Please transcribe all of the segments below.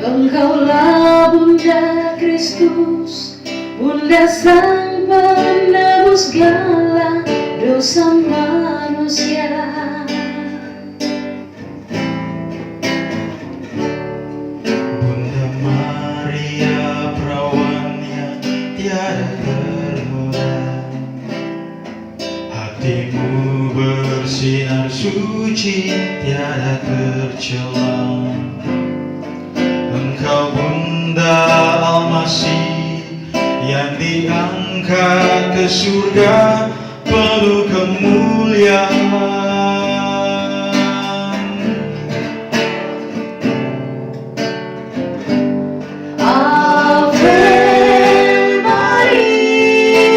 Engkaulah Bunda Kristus, Bunda Sang Penebus segala dosa manusia. Bunda Maria, perawannya tiada ternoda, hatimu bersinar suci tiada tercela. Engkau Bunda Almasih yang diangkat ke surga penuh kemuliaan. Ave Maria,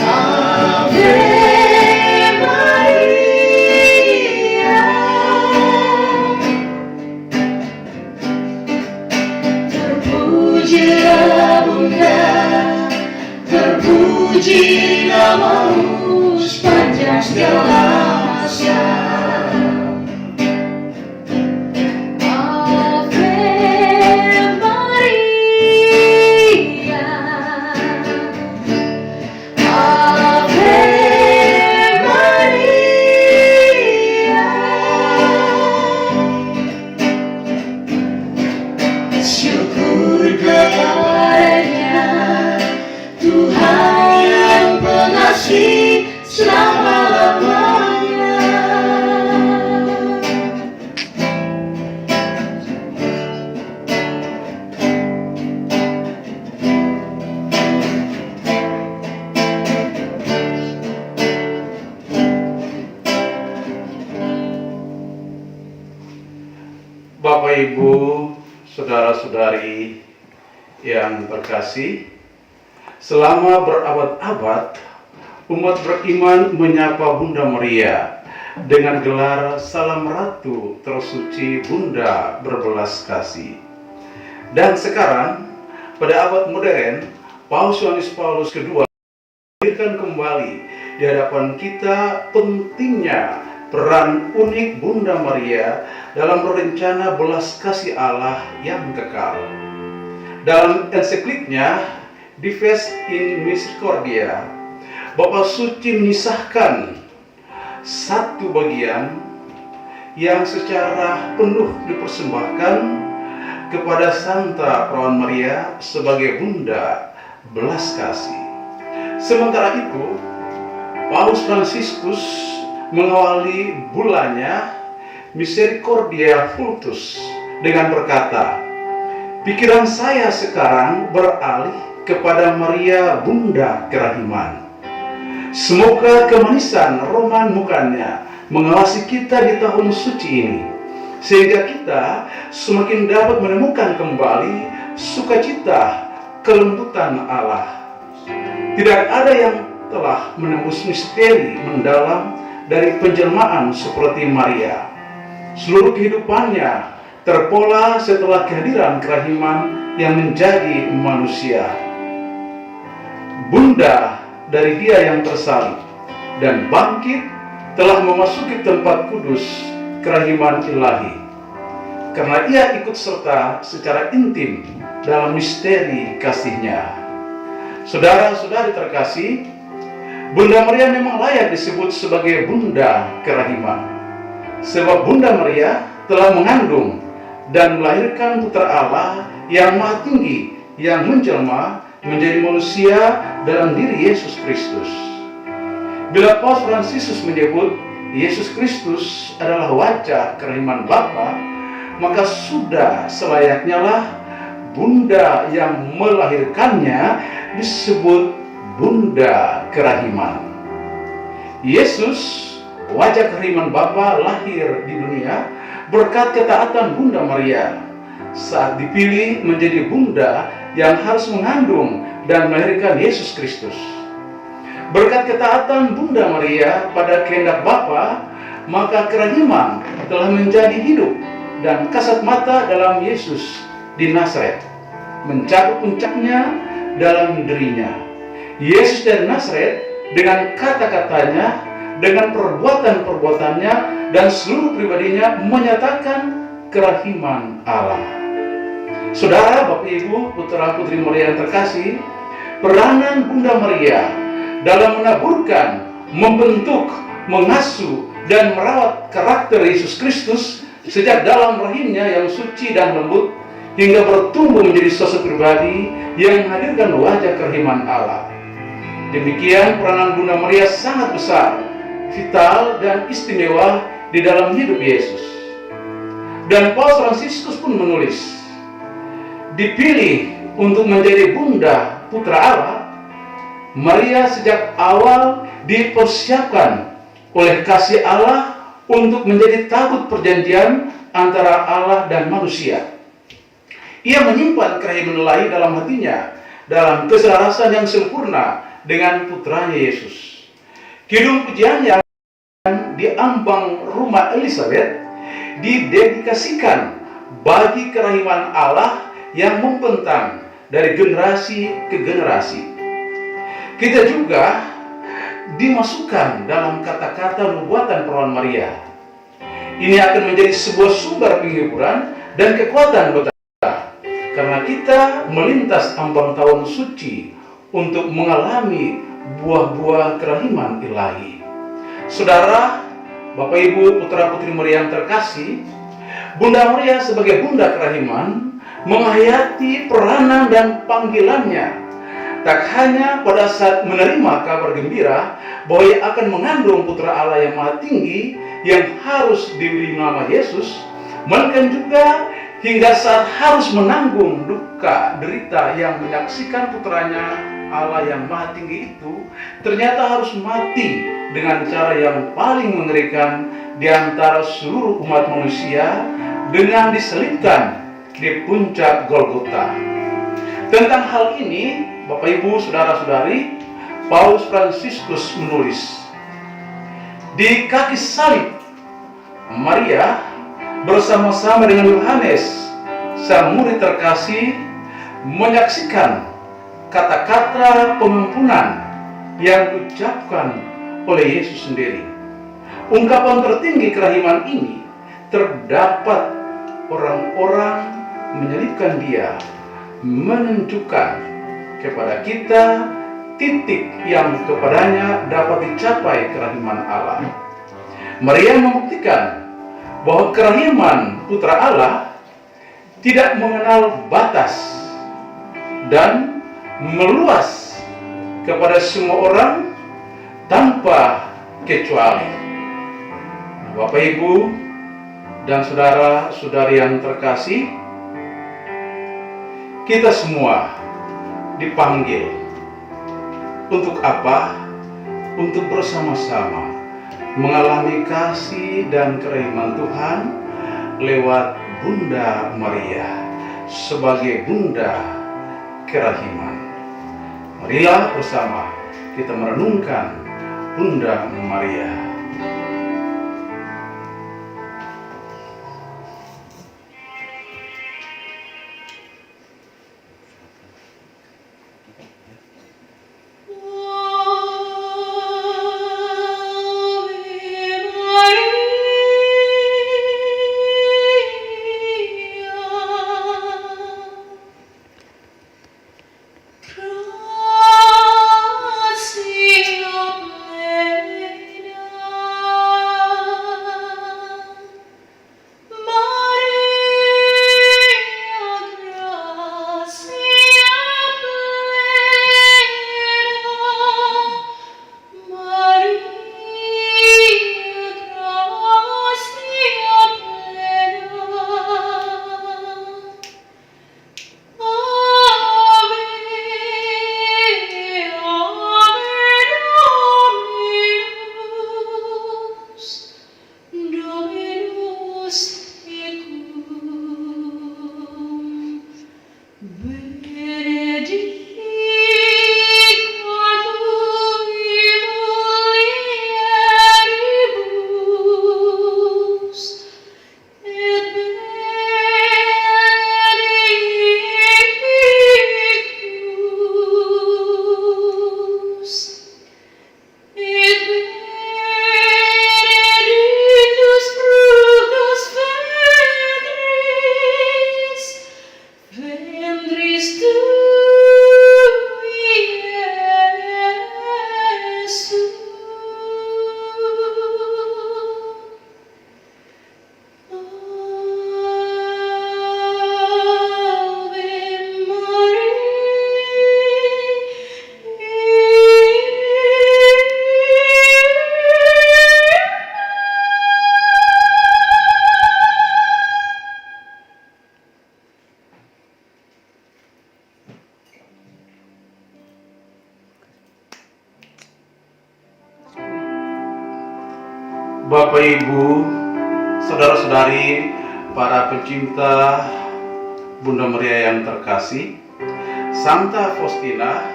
Ave Maria, terpujilah Bunda, terpuji namamu sepanjang segala masa. Syukur kepadanya, Tuhan yang pengasih selama-lamanya. Bapak Ibu, saudara-saudari yang terkasih, selama berabad-abad umat beriman menyapa Bunda Maria dengan gelar Salam Ratu Tersuci Bunda Berbelas Kasih. Dan sekarang pada abad modern, Paus Yohanes Paulus II menghadirkan kembali di hadapan kita pentingnya peran unik Bunda Maria dalam rencana belas kasih Allah yang kekal. Dalam ensikliknya Dives in Misericordia, Bapa Suci menyisahkan satu bagian yang secara penuh dipersembahkan kepada Santa Perawan Maria sebagai Bunda belas kasih. Sementara itu, Paus Fransiskus mengawali bulannya Misericordia Vultus dengan berkata, pikiran saya sekarang beralih kepada Maria Bunda Kerahiman. Semoga kemanisan roman mukanya mengawasi kita di tahun suci ini, sehingga kita semakin dapat menemukan kembali sukacita kelembutan Allah. Tidak ada yang telah menembus misteri mendalam dari penjelmaan seperti Maria. Seluruh kehidupannya terpola setelah kehadiran kerahiman yang menjadi manusia. Bunda dari Dia yang tersalib dan bangkit telah memasuki tempat kudus kerahiman ilahi. Karena Ia ikut serta secara intim dalam misteri kasih-Nya. Saudara-saudari terkasih, Bunda Maria memang layak disebut sebagai Bunda Kerahiman. Sebab Bunda Maria telah mengandung dan melahirkan Putra Allah yang Maha Tinggi yang menjelma menjadi manusia dalam diri Yesus Kristus. Bila Paus Fransiskus menyebut Yesus Kristus adalah wajah kerahiman Bapa, maka sudah selayaknya lah Bunda yang melahirkannya disebut Bunda Kerahiman. Yesus, wajah kerahiman Bapa, lahir di dunia berkat ketaatan Bunda Maria saat dipilih menjadi Bunda yang harus mengandung dan melahirkan Yesus Kristus. Berkat ketaatan Bunda Maria pada kehendak Bapa, maka kerahiman telah menjadi hidup dan kasat mata dalam Yesus di Nazaret, mencapai puncaknya dalam dirinya. Yesus dari Nazaret dengan kata-katanya, dengan perbuatan-perbuatannya, dan seluruh pribadinya menyatakan kerahiman Allah. Saudara, Bapak Ibu, putra putri Maria yang terkasih, peranan Bunda Maria dalam menaburkan, membentuk, mengasuh, dan merawat karakter Yesus Kristus sejak dalam rahimnya yang suci dan lembut hingga bertumbuh menjadi sosok pribadi yang menghadirkan wajah kerahiman Allah. Demikian peranan Bunda Maria sangat besar, vital, dan istimewa di dalam hidup Yesus. Dan Paus Fransiskus pun menulis, dipilih untuk menjadi Bunda Putra Allah, Maria sejak awal dipersiapkan oleh kasih Allah untuk menjadi tabut perjanjian antara Allah dan manusia. Ia menyimpan kerahiman ilahi dalam hatinya, dalam keselarasan yang sempurna dengan putranya Yesus. Kidung pujian yang di ambang rumah Elizabeth didedikasikan bagi kerahiman Allah yang membentang dari generasi ke generasi. Kita juga dimasukkan dalam kata-kata nubuatan perawan Maria. Ini akan menjadi sebuah sumber penghiburan dan kekuatan buat kita, karena kita melintas ambang tahun suci untuk mengalami buah-buah kerahiman ilahi. Saudara, Bapak Ibu, putra putri Maria yang terkasih, Bunda Maria sebagai Bunda kerahiman menghayati peranan dan panggilannya, tak hanya pada saat menerima kabar gembira bahwa ia akan mengandung putra Allah yang maha tinggi yang harus diberi nama Yesus, melainkan juga hingga saat harus menanggung duka derita yang menyaksikan putranya Allah yang maha tinggi itu ternyata harus mati dengan cara yang paling mengerikan di antara seluruh umat manusia, dengan diselipkan di puncak Golgota. Tentang hal ini, Bapak Ibu, saudara-saudari, Paus Fransiskus menulis, di kaki salib Maria bersama-sama dengan Yohanes, sang murid terkasih, menyaksikan kata-kata pengampunan yang diucapkan oleh Yesus sendiri. Ungkapan tertinggi kerahiman ini terdapat orang-orang menyelipkan dia, menunjukkan kepada kita titik yang kepadanya dapat dicapai kerahiman Allah. Maria membuktikan bahwa kerahiman Putra Allah tidak mengenal batas dan meluas kepada semua orang tanpa kecuali. Bapak Ibu dan saudara-saudari yang terkasih, kita semua dipanggil untuk apa? Untuk bersama-sama mengalami kasih dan kerahiman Tuhan lewat Bunda Maria sebagai Bunda kerahiman. Marilah bersama kita merenungkan Bunda Maria. Bapak Ibu, saudara-saudari, para pencinta Bunda Maria yang terkasih, Santa Faustina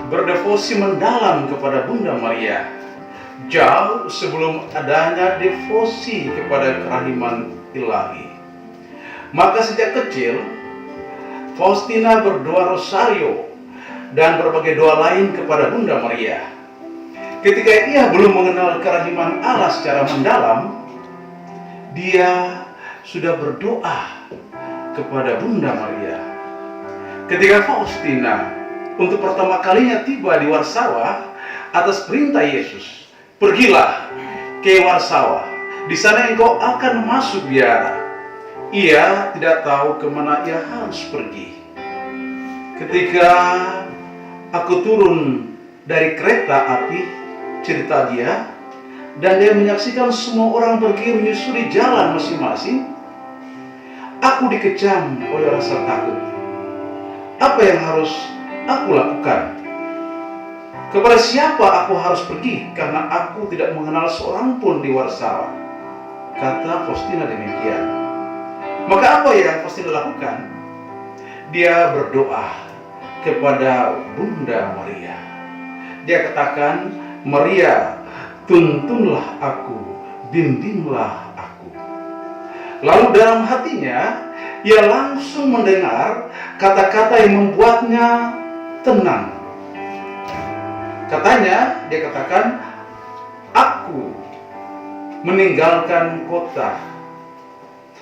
berdevosi mendalam kepada Bunda Maria jauh sebelum adanya devosi kepada kerahiman ilahi. Maka sejak kecil Faustina berdoa rosario dan berbagai doa lain kepada Bunda Maria. Ketika ia belum mengenal kerahiman Allah secara mendalam, dia sudah berdoa kepada Bunda Maria. Ketika Faustina untuk pertama kalinya tiba di Warsawa atas perintah Yesus, "Pergilah ke Warsawa, di sana engkau akan masuk biara." Ia tidak tahu kemana ia harus pergi. Ketika aku turun dari kereta api, cerita dia, dan dia menyaksikan semua orang pergi menyusuri jalan masing-masing, aku dikecam oleh rasa takut. Apa yang harus aku lakukan? Kepada siapa aku harus pergi karena aku tidak mengenal seorang pun di Warsawa? Kata Faustina demikian. Maka apa yang Faustina lakukan? Dia berdoa kepada Bunda Maria. Dia katakan, "Maria, tuntunlah aku, bimbinglah aku." Lalu dalam hatinya, ia langsung mendengar kata-kata yang membuatnya tenang. Katanya, dia katakan, "Aku meninggalkan kota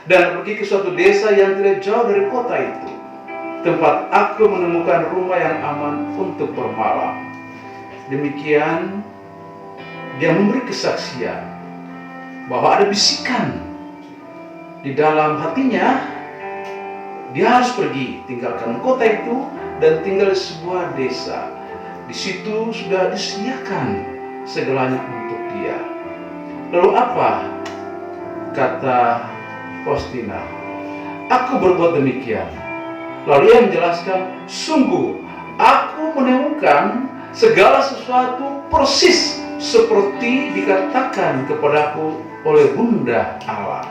dan pergi ke suatu desa yang tidak jauh dari kota itu, tempat aku menemukan rumah yang aman untuk bermalam." Demikian dia memberi kesaksian bahwa ada bisikan di dalam hatinya. Dia harus pergi, tinggalkan kota itu dan tinggal di sebuah desa. Di situ sudah disediakan segalanya untuk dia. Lalu apa kata Faustina? "Aku berbuat demikian." Lalu ia menjelaskan, "Sungguh aku menemukan segala sesuatu persis seperti dikatakan kepadaku oleh Bunda Allah."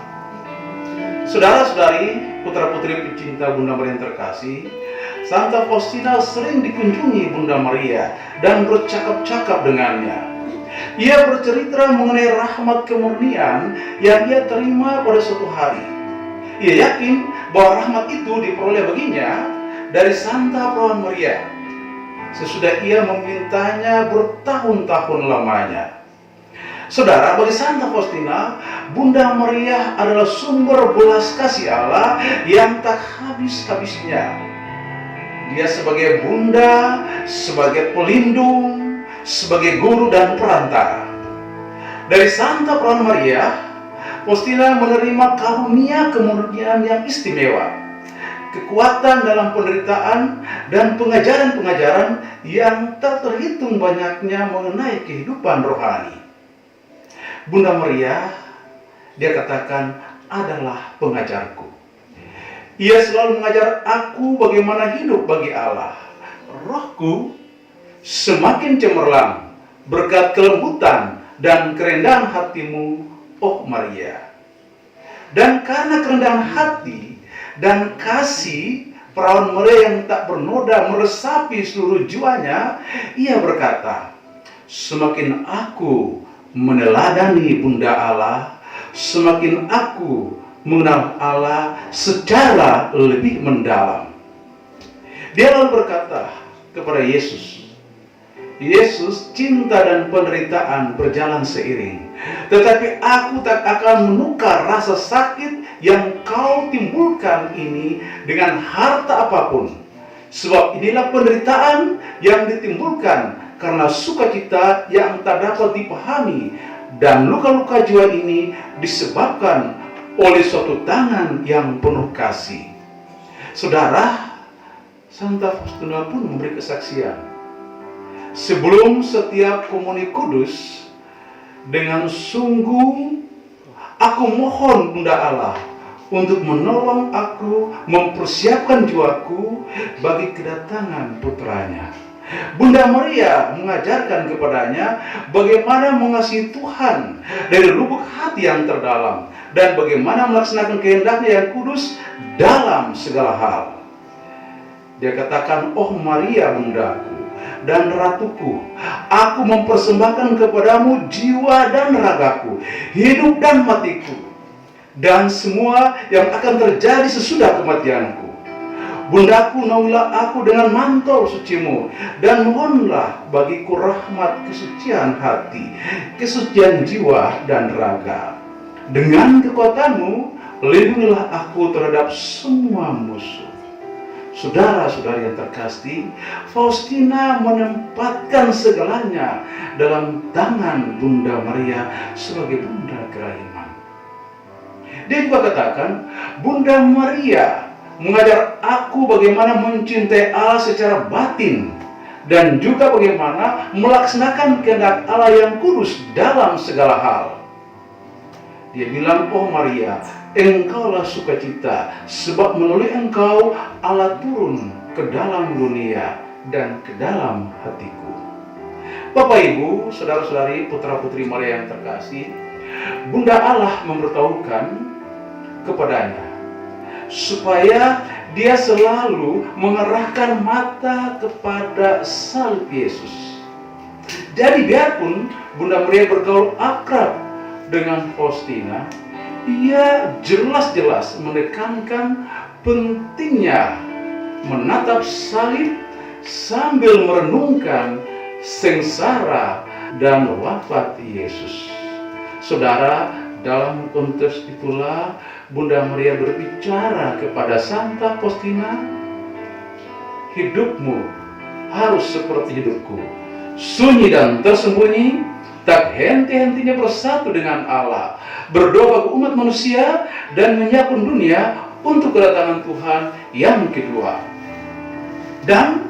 Saudara-saudari, putra-putri pencinta Bunda Maria yang terkasih, Santa Faustina sering dikunjungi Bunda Maria dan bercakap-cakap dengannya. Ia bercerita mengenai rahmat kemurnian yang ia terima pada suatu hari. Ia yakin bahwa rahmat itu diperoleh baginya dari Santa Perawan Maria sesudah ia memintanya bertahun-tahun lamanya. Saudara, bagi Santa Faustina, Bunda Maria adalah sumber belas kasih Allah yang tak habis-habisnya. Dia sebagai bunda, sebagai pelindung, sebagai guru dan perantara. Dari Santa Perawan Maria, Faustina menerima karunia kemurnian yang istimewa, kekuatan dalam penderitaan, dan pengajaran-pengajaran yang tak terhitung banyaknya mengenai kehidupan rohani. Bunda Maria, dia katakan, adalah pengajarku. Ia selalu mengajar aku bagaimana hidup bagi Allah. Rohku semakin cemerlang berkat kelembutan dan kerendahan hatimu, oh Maria. Dan karena kerendahan hati dan kasih Perawan Maria yang tak bernoda meresapi seluruh jiwanya, ia berkata, "Semakin aku meneladani Bunda Allah, semakin aku mengenal Allah secara lebih mendalam." Dia lalu berkata kepada Yesus, "Yesus, cinta dan penderitaan berjalan seiring, tetapi aku tak akan menukar rasa sakit yang kau timbulkan ini dengan harta apapun. Sebab inilah penderitaan yang ditimbulkan karena sukacita yang tak dapat dipahami, dan luka-luka jiwa ini disebabkan oleh suatu tangan yang penuh kasih." Saudara, Santa Faustina pun memberi kesaksian. Sebelum setiap komuni kudus, dengan sungguh aku mohon Bunda Allah untuk menolong aku mempersiapkan jiwaku bagi kedatangan putranya. Bunda Maria mengajarkan kepadanya bagaimana mengasihi Tuhan dari lubuk hati yang terdalam dan bagaimana melaksanakan kehendaknya yang kudus dalam segala hal. Dia katakan, "Oh Maria, bundaku dan ratuku, aku mempersembahkan kepadamu jiwa dan ragaku, hidup dan matiku, dan semua yang akan terjadi sesudah kematianku. Bundaku, naungilah aku dengan mantel sucimu, dan mohonlah bagiku rahmat kesucian hati, kesucian jiwa dan raga. Dengan kekuatanmu, lindungilah aku terhadap semua musuh." Saudara-saudari yang terkasih, Faustina menempatkan segalanya dalam tangan Bunda Maria sebagai Bunda Kerahiman. Dia juga katakan, Bunda Maria mengajar aku bagaimana mencintai Allah secara batin dan juga bagaimana melaksanakan kehendak Allah yang kudus dalam segala hal. Dia bilang, "Oh Maria, engkaulah sukacita, sebab melalui engkau Allah turun ke dalam dunia dan ke dalam hatiku." Bapak Ibu, saudara-saudari, putra-putri Maria yang terkasih, Bunda Allah memberitahukan kepadanya supaya dia selalu mengerahkan mata kepada salib Yesus. Jadi biarpun Bunda Maria bergaul akrab dengan Faustina, ia jelas-jelas menekankan pentingnya menatap salib sambil merenungkan sengsara dan wafat Yesus. Saudara, dalam konteks itulah Bunda Maria berbicara kepada Santa Faustina, "Hidupmu harus seperti hidupku, sunyi dan tersembunyi, tak henti-hentinya bersatu dengan Allah, berdoa bagi umat manusia dan menyiapkan dunia untuk kedatangan Tuhan yang kedua." Dan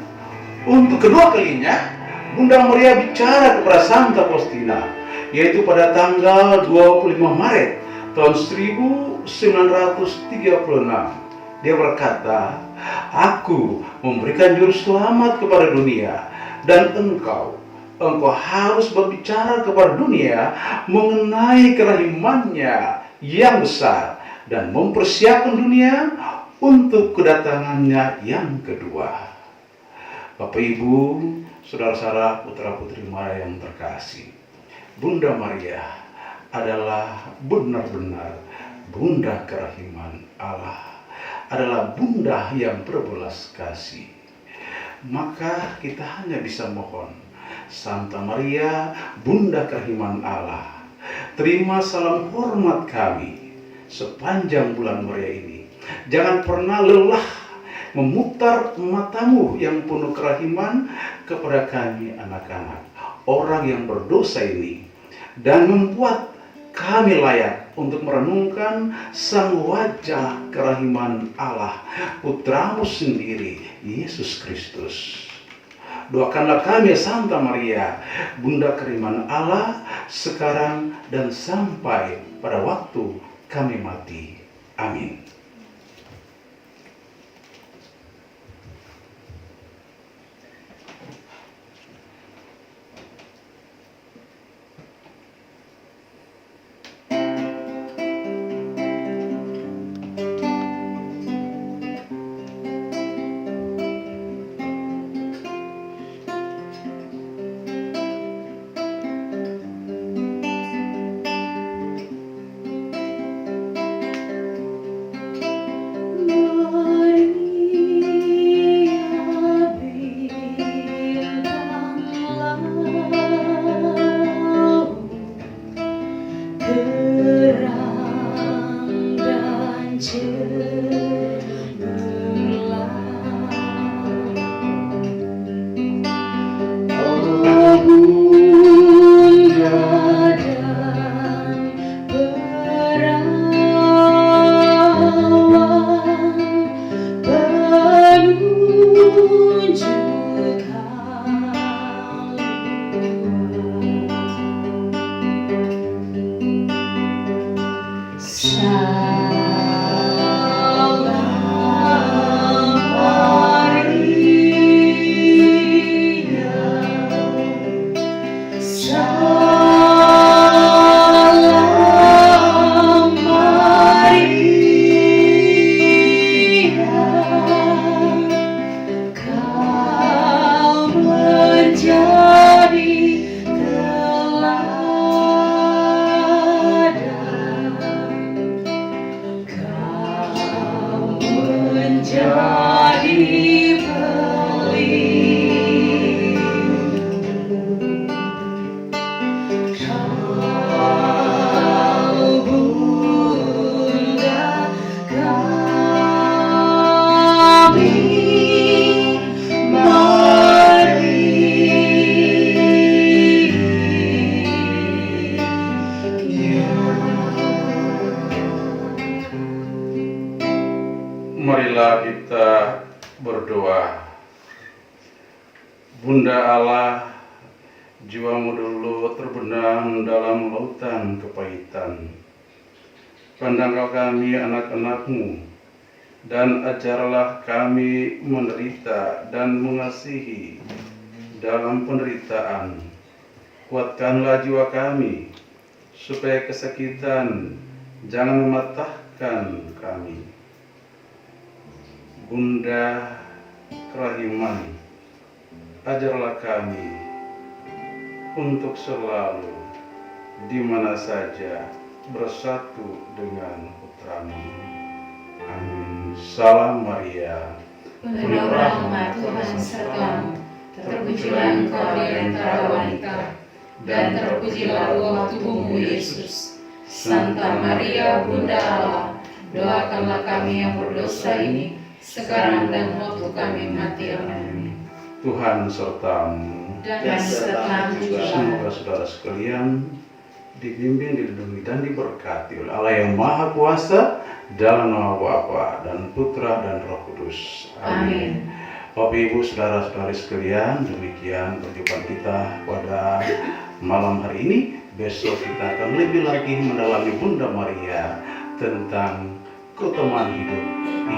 untuk kedua kalinya Bunda Maria bicara kepada Santa Faustina, yaitu pada tanggal 25 Maret tahun 1936. Dia berkata, "Aku memberikan juru selamat kepada dunia, dan engkau harus berbicara kepada dunia mengenai kerahimannya yang besar dan mempersiapkan dunia untuk kedatangannya yang kedua." Bapak Ibu, saudara-saudara, putra-putri Maria yang terkasih, Bunda Maria adalah benar-benar Bunda Kerahiman Allah, adalah Bunda yang berbelas kasih. Maka kita hanya bisa mohon, Santa Maria, Bunda Kerahiman Allah, terima salam hormat kami sepanjang bulan Maria ini. Jangan pernah lelah memutar matamu yang penuh kerahiman kepada kami anak-anak, orang yang berdosa ini, dan membuat kami layak untuk merenungkan sang wajah kerahiman Allah, Putramu sendiri, Yesus Kristus. Doakanlah kami, Santa Maria, Bunda Kerahiman Allah, sekarang dan sampai pada waktu kami mati. Amin. menjadi pelita. Kau Bunda kami, Marilah kita berdoa. Bunda Allah, jiwamu dulu terbenam dalam lautan kepahitan. Pandanglah kami anak-anakmu, dan ajarlah kami menderita dan mengasihi dalam penderitaan. Kuatkanlah jiwa kami, supaya kesakitan jangan mematahkan kami. Bunda kerahiman, ajarlah kami untuk selalu di mana saja bersatu dengan Putramu. Amin. Salam Maria, penuh rahmat Tuhan sertamu, terpujilah engkau di antara wanita, dan terpujilah buah tubuhmu Yesus. Santa Maria Bunda Allah, doakanlah kami yang berdosa ini, sekarang dan waktu kami mati. Amin. Tuhan sertamu. Dan sertamu juga. Semoga saudara sekalian dibimbing, dilindungi, dan diberkati oleh Allah yang Maha Kuasa, dalam nama Bapa dan Putra dan Roh Kudus. Amin. Bapak Ibu saudara-saudari sekalian, demikian perjumpaan kita pada malam hari ini. Besok kita akan lebih lagi mendalami Bunda Maria tentang keutamaan hidup,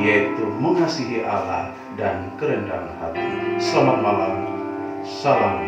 yaitu mengasihi Allah dan kerendahan hati. Selamat malam, salam